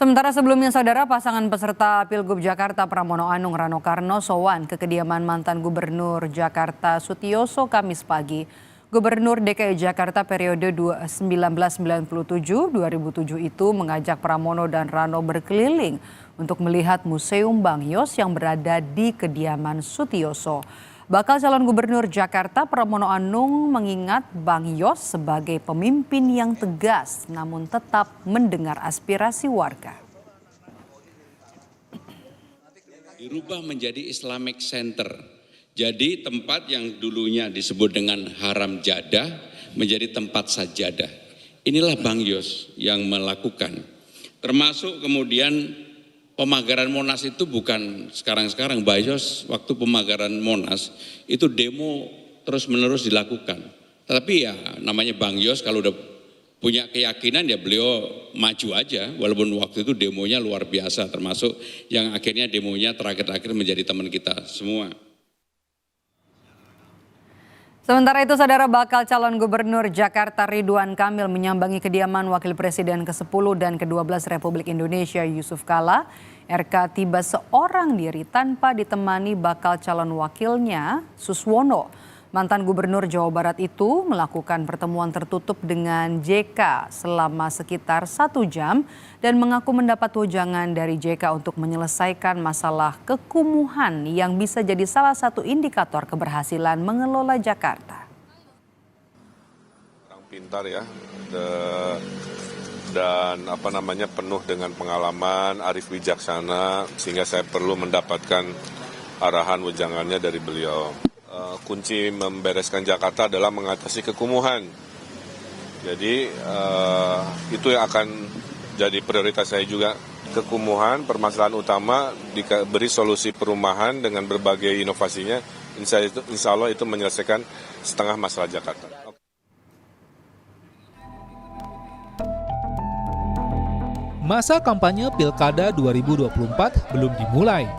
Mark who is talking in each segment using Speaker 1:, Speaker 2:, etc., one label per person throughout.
Speaker 1: Sementara sebelumnya saudara pasangan peserta Pilgub Jakarta Pramono Anung Rano Karno sowan ke kediaman mantan Gubernur Jakarta Sutioso Kamis pagi. Gubernur DKI Jakarta periode 1997-2007 itu mengajak Pramono dan Rano berkeliling untuk melihat Museum Bang Yos yang berada di kediaman Sutioso. Bakal calon gubernur Jakarta Pramono Anung mengingat Bang Yos sebagai pemimpin yang tegas namun tetap mendengar aspirasi warga.
Speaker 2: Dirubah menjadi Islamic Center. Jadi tempat yang dulunya disebut dengan haram jadah menjadi tempat sajadah. Inilah Bang Yos yang melakukan. Termasuk kemudian pemagaran Monas itu bukan sekarang-sekarang. Bang Yos waktu pemagaran Monas itu demo terus-menerus dilakukan. Tapi ya namanya Bang Yos kalau udah punya keyakinan ya beliau maju aja. Walaupun waktu itu demonya luar biasa, termasuk yang akhirnya demonya terakhir-akhir menjadi teman kita semua.
Speaker 1: Sementara itu, saudara, bakal calon gubernur Jakarta Ridwan Kamil menyambangi kediaman Wakil Presiden ke-10 dan ke-12 Republik Indonesia Yusuf Kala. RK tiba seorang diri tanpa ditemani bakal calon wakilnya Suswono. Mantan Gubernur Jawa Barat itu melakukan pertemuan tertutup dengan JK selama sekitar 1 jam dan mengaku mendapat wejangan dari JK untuk menyelesaikan masalah kekumuhan yang bisa jadi salah satu indikator keberhasilan mengelola Jakarta.
Speaker 3: Orang pintar ya, dan penuh dengan pengalaman, arif bijaksana, sehingga saya perlu mendapatkan arahan wejangannya dari beliau. Kunci membereskan Jakarta adalah mengatasi kekumuhan. Jadi itu yang akan jadi prioritas saya juga. Kekumuhan, permasalahan utama, diberi solusi perumahan dengan berbagai inovasinya, insya Allah itu menyelesaikan setengah masalah Jakarta.
Speaker 4: Masa kampanye Pilkada 2024 belum dimulai.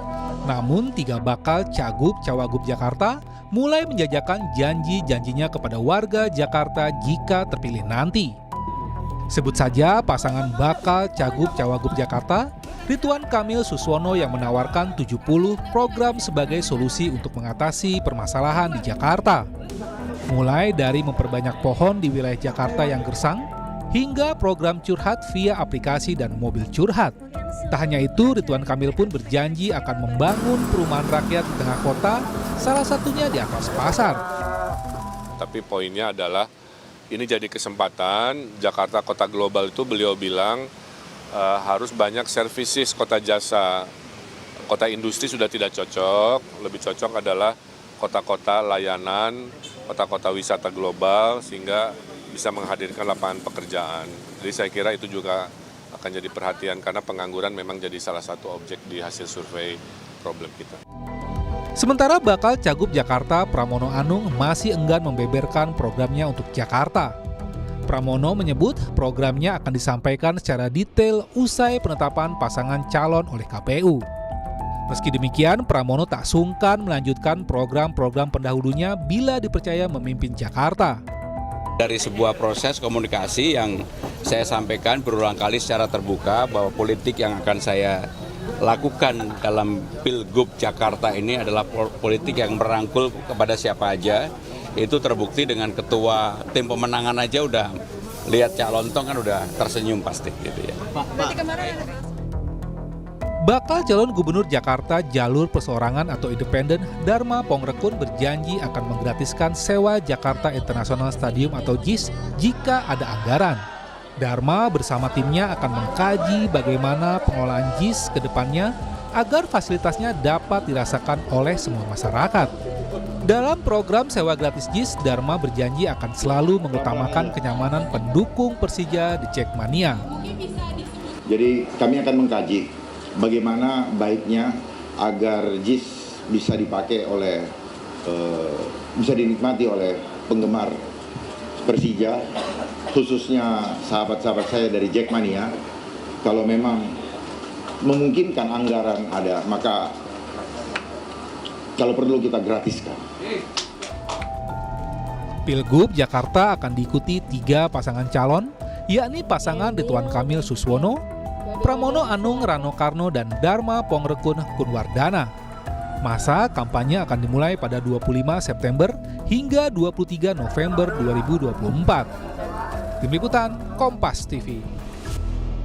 Speaker 4: Namun 3 bakal Cagup-Cawagup Jakarta mulai menjajakan janji-janjinya kepada warga Jakarta jika terpilih nanti. Sebut saja pasangan bakal Cagup-Cawagup Jakarta, Ridwan Kamil Suswono yang menawarkan 70 program sebagai solusi untuk mengatasi permasalahan di Jakarta. Mulai dari memperbanyak pohon di wilayah Jakarta yang gersang, hingga program curhat via aplikasi dan mobil curhat. Tak hanya itu, Ridwan Kamil pun berjanji akan membangun perumahan rakyat di tengah kota, salah satunya di atas pasar.
Speaker 3: Tapi poinnya adalah ini jadi kesempatan, Jakarta kota global itu beliau bilang harus banyak services kota jasa. Kota industri sudah tidak cocok, lebih cocok adalah kota-kota layanan, kota-kota wisata global sehingga bisa menghadirkan lapangan pekerjaan. Jadi saya kira itu juga akan jadi perhatian karena pengangguran memang jadi salah satu objek di hasil survei problem kita.
Speaker 4: Sementara bakal Cagup Jakarta Pramono Anung masih enggan membeberkan programnya untuk Jakarta. Pramono menyebut programnya akan disampaikan secara detail usai penetapan pasangan calon oleh KPU. Meski demikian, Pramono tak sungkan melanjutkan program-program pendahulunya bila dipercaya memimpin Jakarta.
Speaker 2: Dari sebuah proses komunikasi yang saya sampaikan berulang kali secara terbuka bahwa politik yang akan saya lakukan dalam Pilgub Jakarta ini adalah politik yang merangkul kepada siapa aja. Itu terbukti dengan ketua tim pemenangan aja udah lihat Cak Lontong kan udah tersenyum pasti gitu ya.
Speaker 4: Bakal calon gubernur Jakarta jalur perseorangan atau independen Dharma Pongrekun berjanji akan menggratiskan sewa Jakarta International Stadium atau JIS jika ada anggaran. Dharma bersama timnya akan mengkaji bagaimana pengelolaan JIS ke depannya agar fasilitasnya dapat dirasakan oleh semua masyarakat. Dalam program sewa gratis JIS, Dharma berjanji akan selalu mengutamakan kenyamanan pendukung Persija di Jackmania.
Speaker 5: Jadi kami akan mengkaji bagaimana baiknya agar JIS bisa dipakai oleh, bisa dinikmati oleh penggemar Persija, khususnya sahabat-sahabat saya dari Jackmania. Kalau memang memungkinkan anggaran ada, maka kalau perlu kita gratiskan.
Speaker 4: Pilgub Jakarta akan diikuti 3 pasangan calon, yakni pasangan Ridwan Kamil Suswono, Pramono Anung Rano Karno dan Dharma Pongrekun Kunwardana. Masa kampanye akan dimulai pada 25 September hingga 23 November 2024. Tim Liputan Kompas TV.